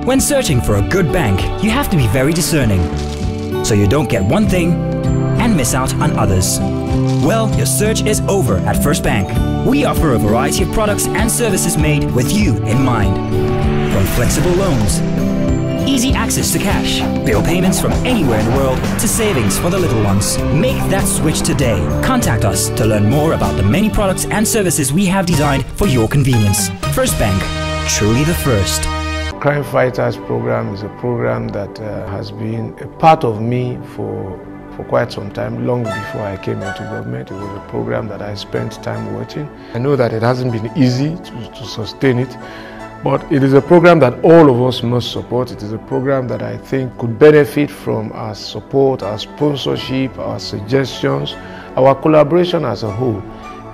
When searching for a good bank, you have to be very discerning, so you don't get one thing and miss out on others. Well, your search is over at First Bank. We offer a variety of products and services made with you in mind. From flexible loans, easy access to cash, bill payments from anywhere in the world, to savings for the little ones. Make that switch today. Contact us to learn more about the many products and services we have designed for your convenience. First Bank, truly the first. Crime Fighters program is a program that has been a part of me for quite some time, long before I came into government. It was a program that I spent time watching. I know that it hasn't been easy to sustain it, but it is a program that all of us must support. It is a program that I think could benefit from our support, our sponsorship, our suggestions, our collaboration as a whole.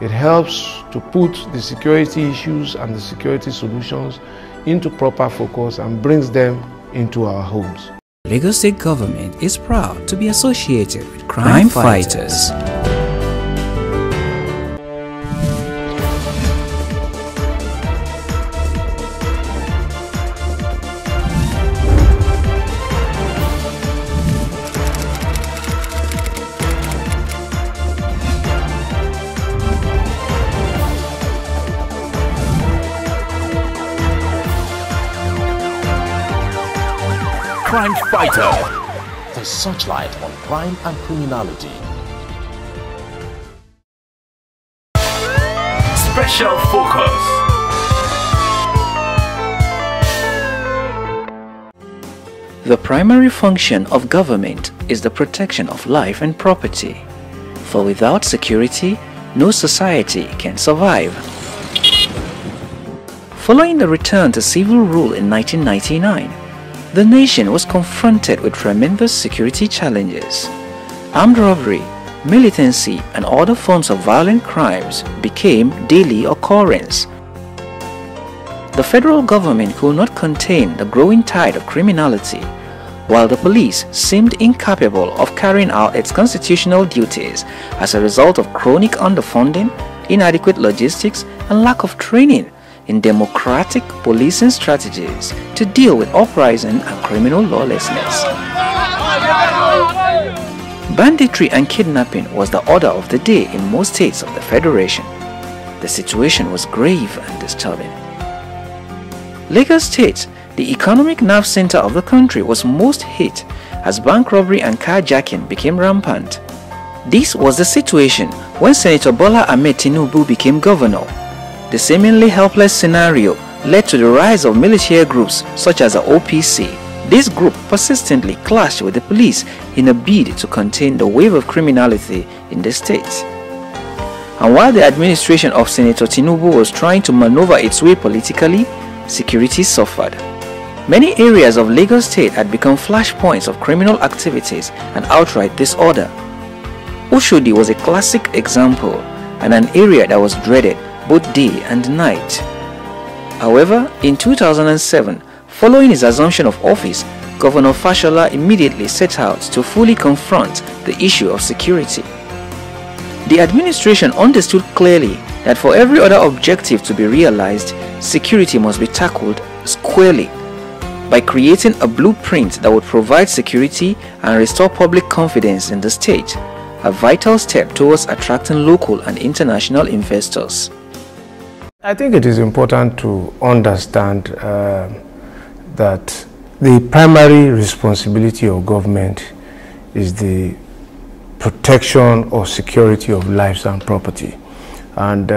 It helps to put the security issues and the security solutions into proper focus and brings them into our homes. Lagos State Government is proud to be associated with Crime Fighters. Crime Fighter, the searchlight on crime and criminality. Special focus. The primary function of government is the protection of life and property. For without security, no society can survive. Following the return to civil rule in 1999, the nation was confronted with tremendous security challenges. Armed robbery, militancy, and other forms of violent crimes became daily occurrence. The federal government could not contain the growing tide of criminality, while the police seemed incapable of carrying out its constitutional duties as a result of chronic underfunding, inadequate logistics, and lack of training in democratic policing strategies to deal with uprising and criminal lawlessness. Banditry and kidnapping was the order of the day in most states of the Federation. The situation was grave and disturbing. Lagos State, the economic nerve center of the country, was most hit as bank robbery and carjacking became rampant. This was the situation when Senator Bola Ahmed Tinubu became governor. The seemingly helpless scenario led to the rise of militia groups such as the OPC. This group persistently clashed with the police in a bid to contain the wave of criminality in the state. And while the administration of Senator Tinubu was trying to maneuver its way politically, security suffered. Many areas of Lagos State had become flashpoints of criminal activities and outright disorder. Oshodi was a classic example and an area that was dreaded both day and night. However, in 2007, following his assumption of office, Governor Fashola immediately set out to fully confront the issue of security. The administration understood clearly that for every other objective to be realized, security must be tackled squarely by creating a blueprint that would provide security and restore public confidence in the state, a vital step towards attracting local and international investors. I think it is important to understand that the primary responsibility of government is the protection or security of lives and property. And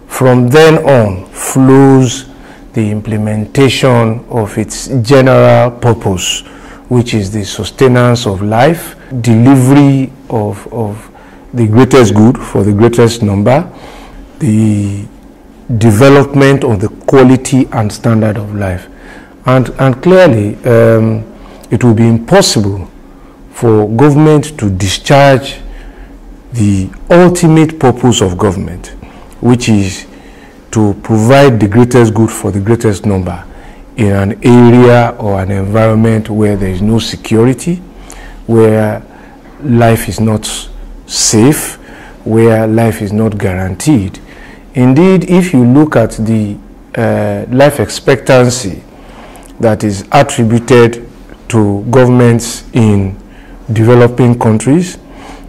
from then on flows the implementation of its general purpose, which is the sustenance of life, delivery of the greatest good for the greatest number, the development of the quality and standard of life. And clearly, it will be impossible for government to discharge the ultimate purpose of government, which is to provide the greatest good for the greatest number in an area or an environment where there is no security, where life is not safe, where life is not guaranteed. Indeed, if you look at the life expectancy that is attributed to governments in developing countries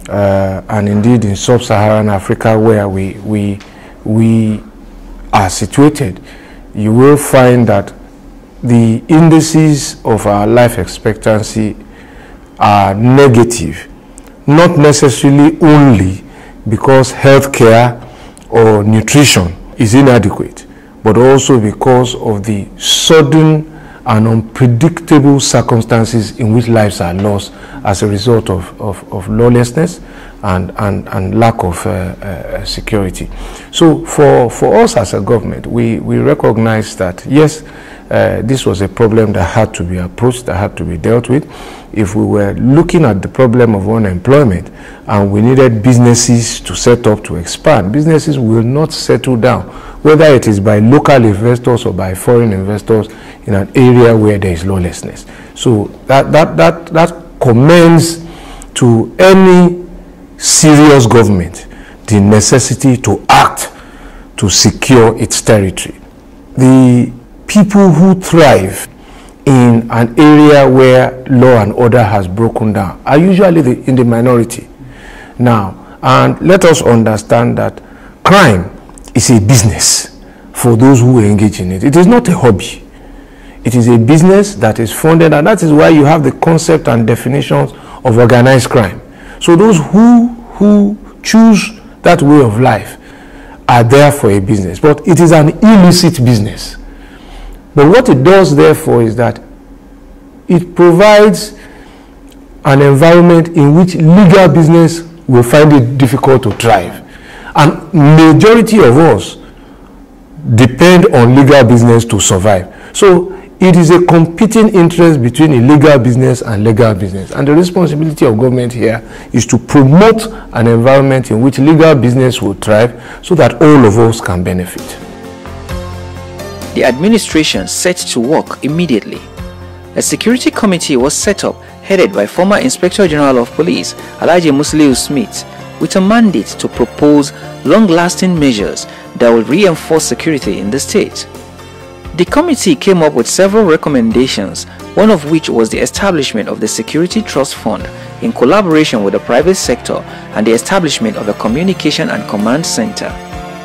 and indeed in sub-Saharan Africa, where we are situated, you will find that the indices of our life expectancy are negative, not necessarily only because healthcare or nutrition is inadequate, but also because of the sudden and unpredictable circumstances in which lives are lost as a result of lawlessness and lack of security. So for us as a government, we recognize that, yes, this was a problem that had to be approached, that had to be dealt with. If we were looking at the problem of unemployment and we needed businesses to set up to expand, businesses will not settle down, whether it is by local investors or by foreign investors in an area where there is lawlessness. So that commends to any serious government the necessity to act to secure its territory. The people who thrive in an area where law and order has broken down are usually in the minority. Now, and let us understand that crime is a business for those who engage in it. It is not a hobby. It is a business that is funded, and that is why you have the concept and definitions of organized crime. So those who choose that way of life are there for a business, but it is an illicit business. But what it does, therefore, is that it provides an environment in which legal business will find it difficult to thrive. And majority of us depend on legal business to survive. So it is a competing interest between illegal business and legal business. And the responsibility of government here is to promote an environment in which legal business will thrive so that all of us can benefit. The administration set to work immediately. A security committee was set up, headed by former Inspector General of Police Raji Smith, with a mandate to propose long-lasting measures that will reinforce security in the state. The committee came up with several recommendations, one of which was the establishment of the Security Trust Fund in collaboration with the private sector and the establishment of a communication and command center.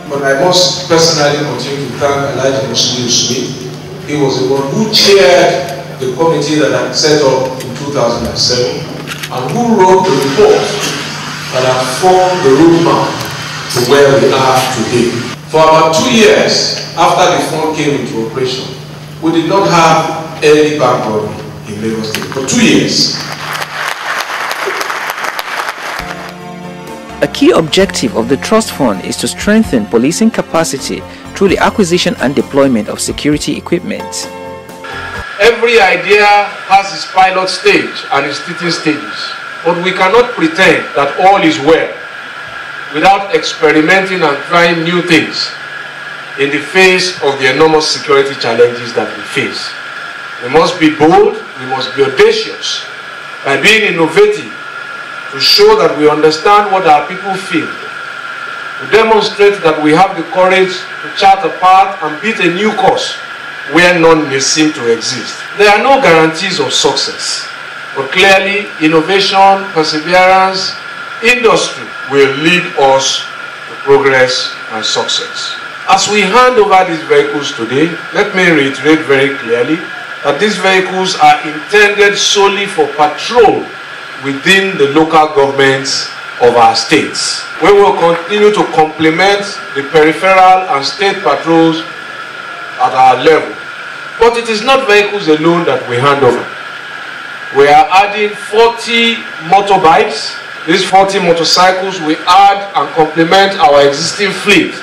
But I must personally continue to thank Raji Smith. He was the one who chaired the committee that I set up in 2007 and who wrote the report that have formed the roadmap to where we are today. For about 2 years after the fund came into operation, we did not have any bank robbery in Lagos State. For 2 years. A key objective of the Trust Fund is to strengthen policing capacity through the acquisition and deployment of security equipment. Every idea has its pilot stage and its teething stages, but we cannot pretend that all is well without experimenting and trying new things in the face of the enormous security challenges that we face. We must be bold, we must be audacious by being innovative to show that we understand what our people feel, to demonstrate that we have the courage to chart a path and beat a new course where none may seem to exist. There are no guarantees of success, but clearly innovation, perseverance, industry will lead us to progress and success. As we hand over these vehicles today, let me reiterate very clearly that these vehicles are intended solely for patrol within the local governments of our states. We will continue to complement the peripheral and state patrols at our level. But it is not vehicles alone that we hand over. We are adding 40 motorbikes. These 40 motorcycles we add and complement our existing fleet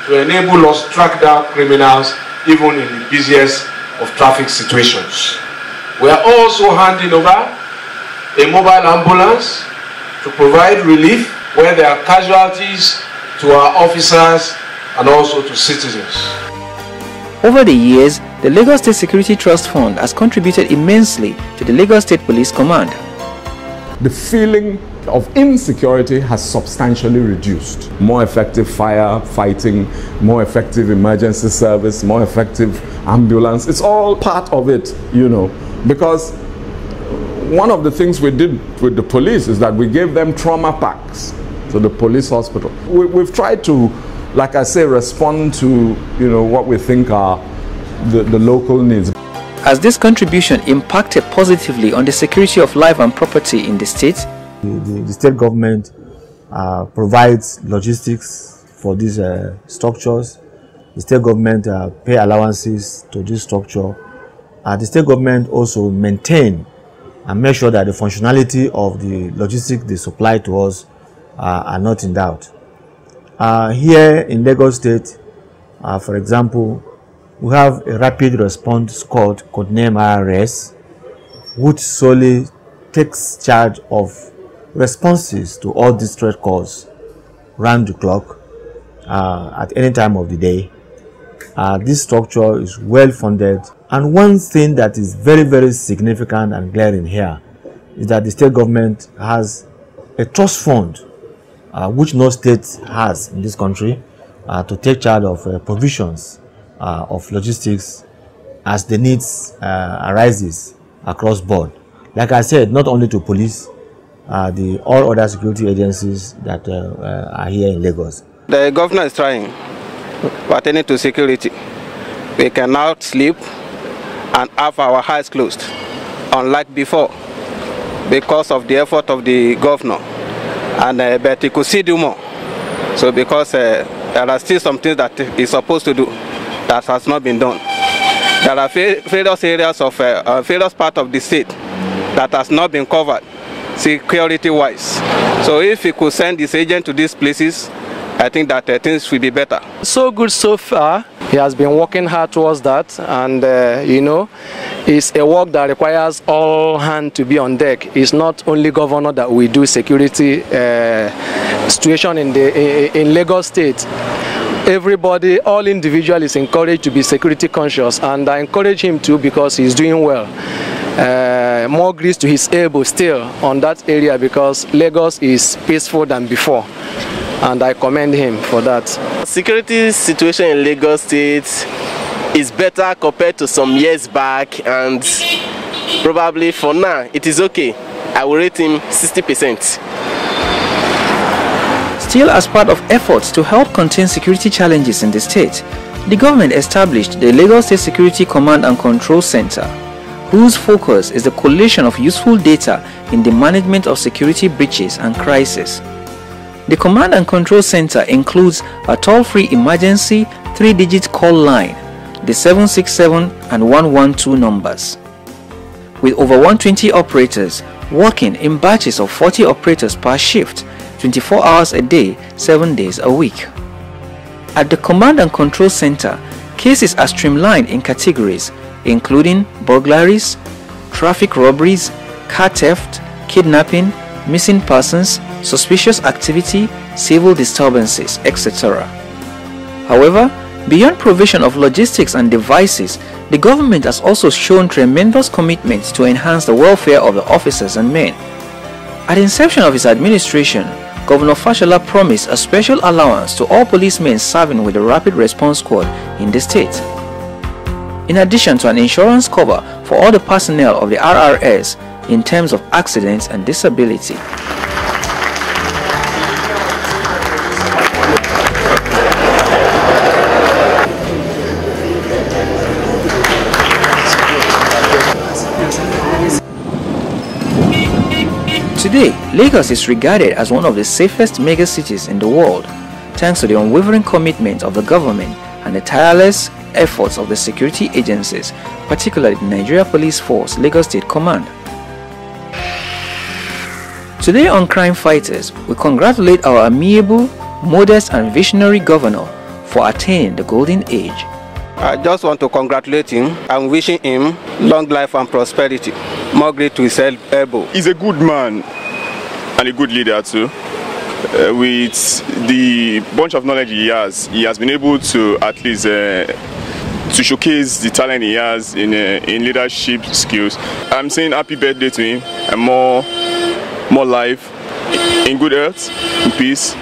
to enable us to track down criminals even in the busiest of traffic situations. We are also handing over a mobile ambulance to provide relief where there are casualties to our officers and also to citizens. Over the years, the Lagos State Security Trust Fund has contributed immensely to the Lagos State Police Command. The feeling of insecurity has substantially reduced. More effective firefighting, more effective emergency service, more effective ambulance. It's all part of it, you know, because one of the things we did with the police is that we gave them trauma packs to the police hospital. We've tried to, like I say, respond to, you know, what we think are the local needs. Has this contribution impacted positively on the security of life and property in the state? The state government provides logistics for these structures. The state government pay allowances to this structure. The state government also maintain and make sure that the functionality of the logistics they supply to us are not in doubt. Here in Lagos State, for example, we have a rapid response squad codenamed RRS, which solely takes charge of responses to all distress calls round the clock at any time of the day. This structure is well funded, and one thing that is very, very significant and glaring here is that the state government has a trust fund which no state has in this country to take charge of provisions of logistics as the needs arises across board. Like I said, not only to police, all other security agencies that are here in Lagos. The governor is trying pertaining to security. We can now sleep and have our eyes closed, unlike before, because of the effort of the governor. And but he could still do more. So because there are still some things that he's supposed to do that has not been done. There are various areas of various parts of the state that has not been covered security-wise. So if he could send his agent to these places, I think that things will be better. So good so far. He has been working hard towards that, and you know, it's a work that requires all hands to be on deck. It's not only governor that we do security situation in Lagos State. Everybody, all individuals is encouraged to be security conscious, and I encourage him to because he's doing well. More grease to his elbow still on that area because Lagos is peaceful than before, and I commend him for that. Security situation in Lagos State is better compared to some years back, and probably for now it is okay. I will rate him 60%. Still, as part of efforts to help contain security challenges in the state, the government established the Lagos State Security Command and Control Center, whose focus is the collation of useful data in the management of security breaches and crises. The Command and Control Center includes a toll-free emergency 3-digit call line, the 767 and 112 numbers, with over 120 operators working in batches of 40 operators per shift, 24 hours a day, 7 days a week. At the Command and Control Center, cases are streamlined in categories including burglaries, traffic robberies, car theft, kidnapping, missing persons, suspicious activity, civil disturbances, etc. However, beyond provision of logistics and devices, the government has also shown tremendous commitment to enhance the welfare of the officers and men. At the inception of his administration, Governor Fashola promised a special allowance to all policemen serving with the Rapid Response Squad in the state, in addition to an insurance cover for all the personnel of the RRS in terms of accidents and disability. Today, Lagos is regarded as one of the safest mega cities in the world, thanks to the unwavering commitment of the government and the tireless efforts of the security agencies, particularly the Nigeria Police Force Lagos State Command. Today on Crime Fighters, we congratulate our amiable, modest and visionary governor for attaining the golden age. I just want to congratulate him and wishing him long life and prosperity. More great to his elbow. He's a good man and a good leader too. With the bunch of knowledge he has been able to at least to showcase the talent he has in leadership skills. I'm saying happy birthday to him and more life in good health, in peace,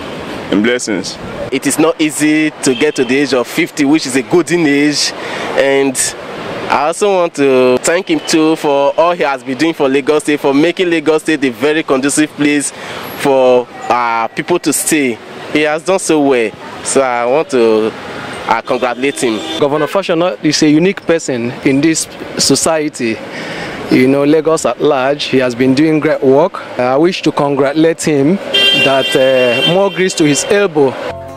and blessings. It is not easy to get to the age of 50, which is a golden age, and I also want to thank him too for all he has been doing for Lagos State, for making Lagos State a very conducive place for people to stay. He has done so well, so I want to congratulate him. Governor Fashola is a unique person in this society. You know, Lagos at large, he has been doing great work. I wish to congratulate him that more grease to his elbow.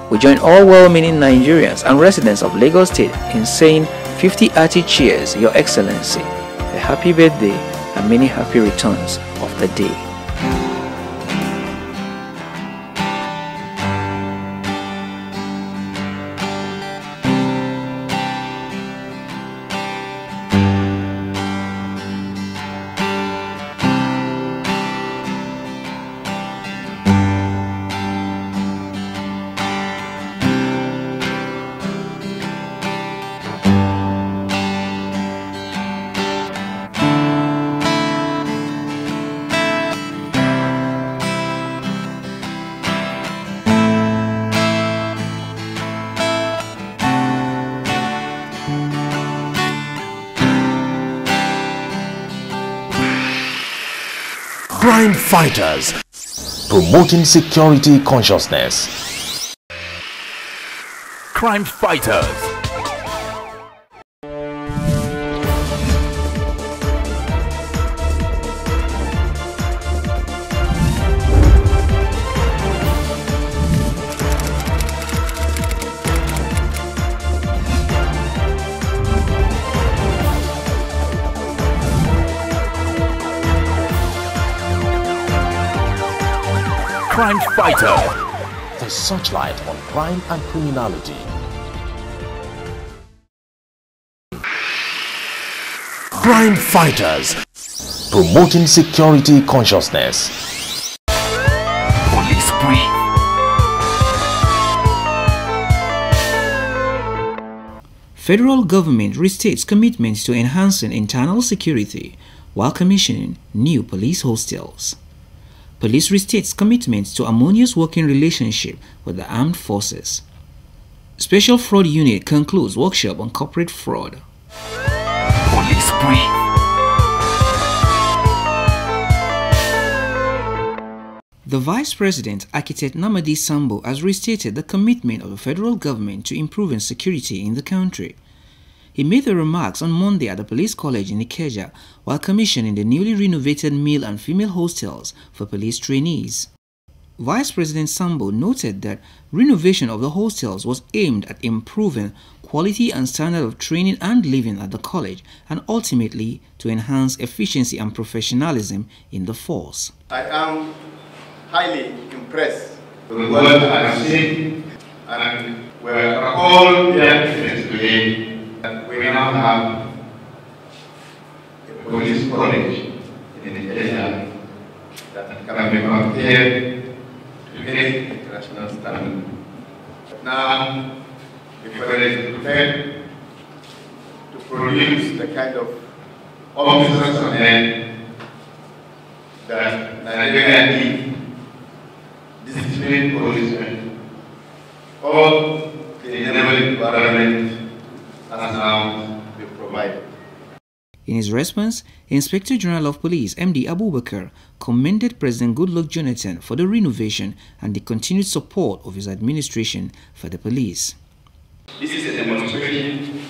We join all well-meaning Nigerians and residents of Lagos State in saying 50 hearty cheers, Your Excellency, a happy birthday and many happy returns of the day. Crime fighters, promoting security consciousness. Crime fighters. Crime fighter, the searchlight on crime and criminality. Crime fighters, promoting security consciousness. Police brief. Federal government restates commitments to enhancing internal security while commissioning new police hostels. Police restates commitments to harmonious working relationship with the armed forces. Special Fraud Unit concludes workshop on corporate fraud. Police brief. The Vice President, Architect Namadi Sambo, has restated the commitment of the federal government to improving security in the country. He made the remarks on Monday at the Police College in Ikeja while commissioning the newly renovated male and female hostels for police trainees. Vice President Sambo noted that renovation of the hostels was aimed at improving quality and standard of training and living at the college and ultimately to enhance efficiency and professionalism in the force. I am highly impressed with what I have seen, and we are all here today. We now have a police college in the area that can be compared to any international standard. Now, the college is prepared to produce the kind of officers and men that Nigeria needs. Disciplined policemen, all the enabling environment has now been provided. In his response, Inspector General of Police MD Abubakar commended President Goodluck Jonathan for the renovation and the continued support of his administration for the police. This is a demonstration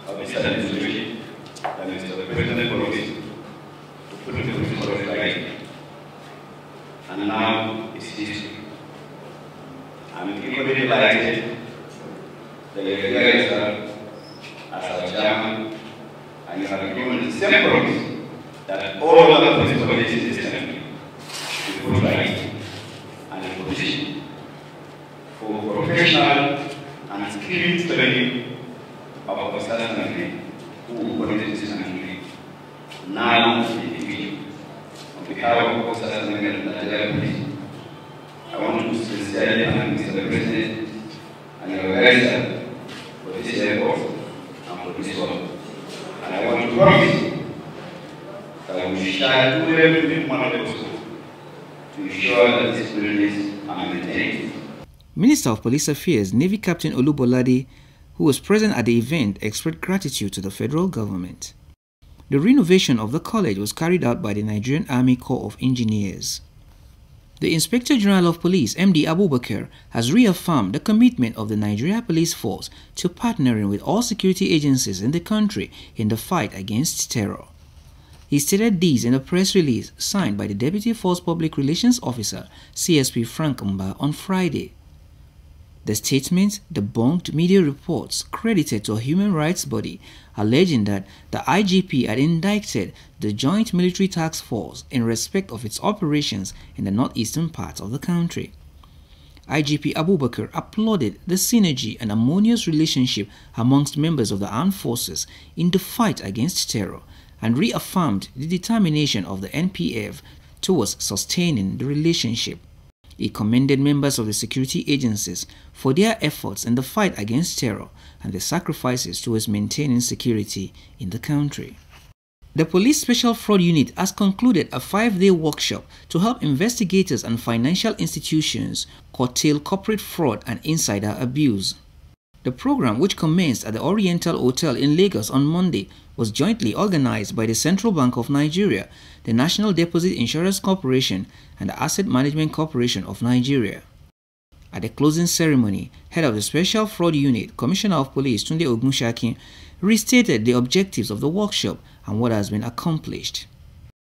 of his administration that Mr. President promised to put the police force right. And now it's history. I'm equally delighted that you're here, sir, as our chairman, and you have given the same promise that all other police colleges in this country will put right and in position for professional and skilled training of officers and men who will connect this country now and in the future. On behalf of officers and men of the Nigerian police, I want to sincerely thank Mr. President and your organizer for this effort and for this work. And I want to promise that we shall do everything possible to ensure that these privileges are maintained. Minister of Police Affairs, Navy Captain Olubolade, who was present at the event, expressed gratitude to the federal government. The renovation of the college was carried out by the Nigerian Army Corps of Engineers. The Inspector General of Police, MD Abubakar, has reaffirmed the commitment of the Nigeria Police Force to partnering with all security agencies in the country in the fight against terror. He stated these in a press release signed by the Deputy Force Public Relations Officer, CSP Frank Mba, on Friday. The statement debunked media reports credited to a human rights body alleging that the IGP had indicted the Joint Military Task Force in respect of its operations in the northeastern part of the country. IGP Abubakar applauded the synergy and harmonious relationship amongst members of the armed forces in the fight against terror and reaffirmed the determination of the NPF towards sustaining the relationship. He commended members of the security agencies for their efforts in the fight against terror and the sacrifices towards maintaining security in the country. The Police Special Fraud Unit has concluded a 5-day workshop to help investigators and financial institutions curtail corporate fraud and insider abuse. The program, which commenced at the Oriental Hotel in Lagos on Monday, was jointly organized by the Central Bank of Nigeria, the National Deposit Insurance Corporation, and the Asset Management Corporation of Nigeria. At the closing ceremony, head of the Special Fraud Unit, Commissioner of Police Tunde Ogunshakin, restated the objectives of the workshop and what has been accomplished.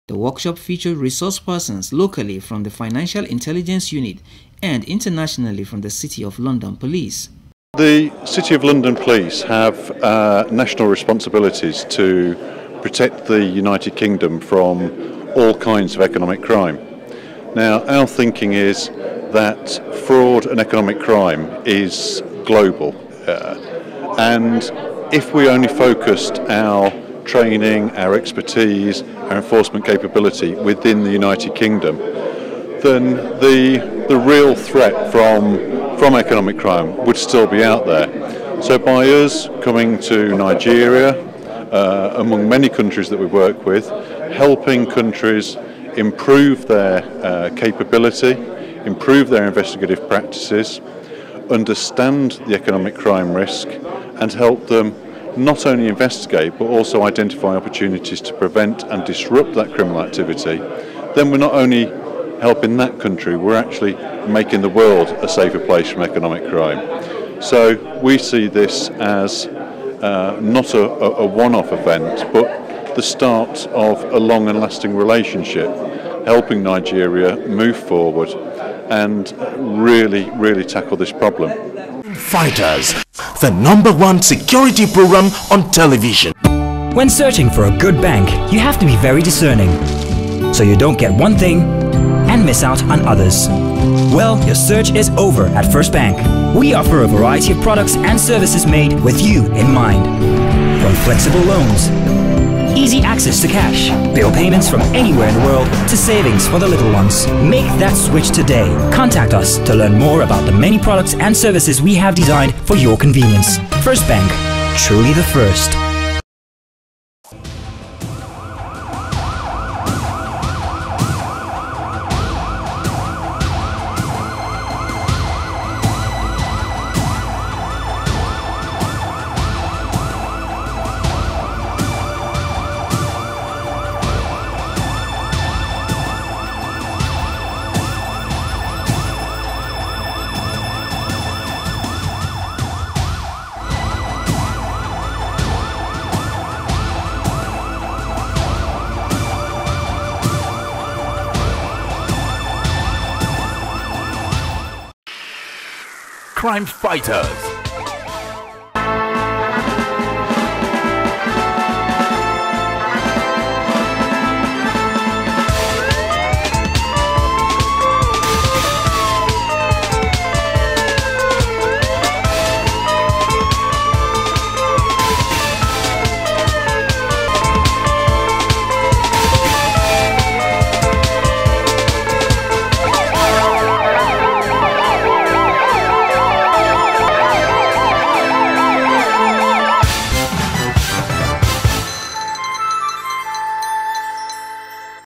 The workshop featured resource persons locally from the Financial Intelligence Unit and internationally from the City of London Police. The City of London Police have national responsibilities to protect the United Kingdom from all kinds of economic crime. Now, our thinking is that fraud and economic crime is global, and if we only focused our training, our expertise, our enforcement capability within the United Kingdom, then the real threat from economic crime would still be out there. So by us coming to Nigeria, among many countries that we work with, helping countries improve their capability, improve their investigative practices, understand the economic crime risk, and help them not only investigate but also identify opportunities to prevent and disrupt that criminal activity, then we're not only helping that country, we're actually making the world a safer place from economic crime. So we see this as not a one-off event, but the start of a long and lasting relationship, helping Nigeria move forward and really tackle this problem. Fighters, the #1 security program on television. When searching for a good bank, you have to be very discerning, so you don't get one thing and miss out on others. Well, your search is over at First Bank. We offer a variety of products and services made with you in mind. From flexible loans, easy access to cash, bill payments from anywhere in the world, to savings for the little ones. Make that switch today. Contact us to learn more about the many products and services we have designed for your convenience. First Bank, truly the first. Crime Fighters.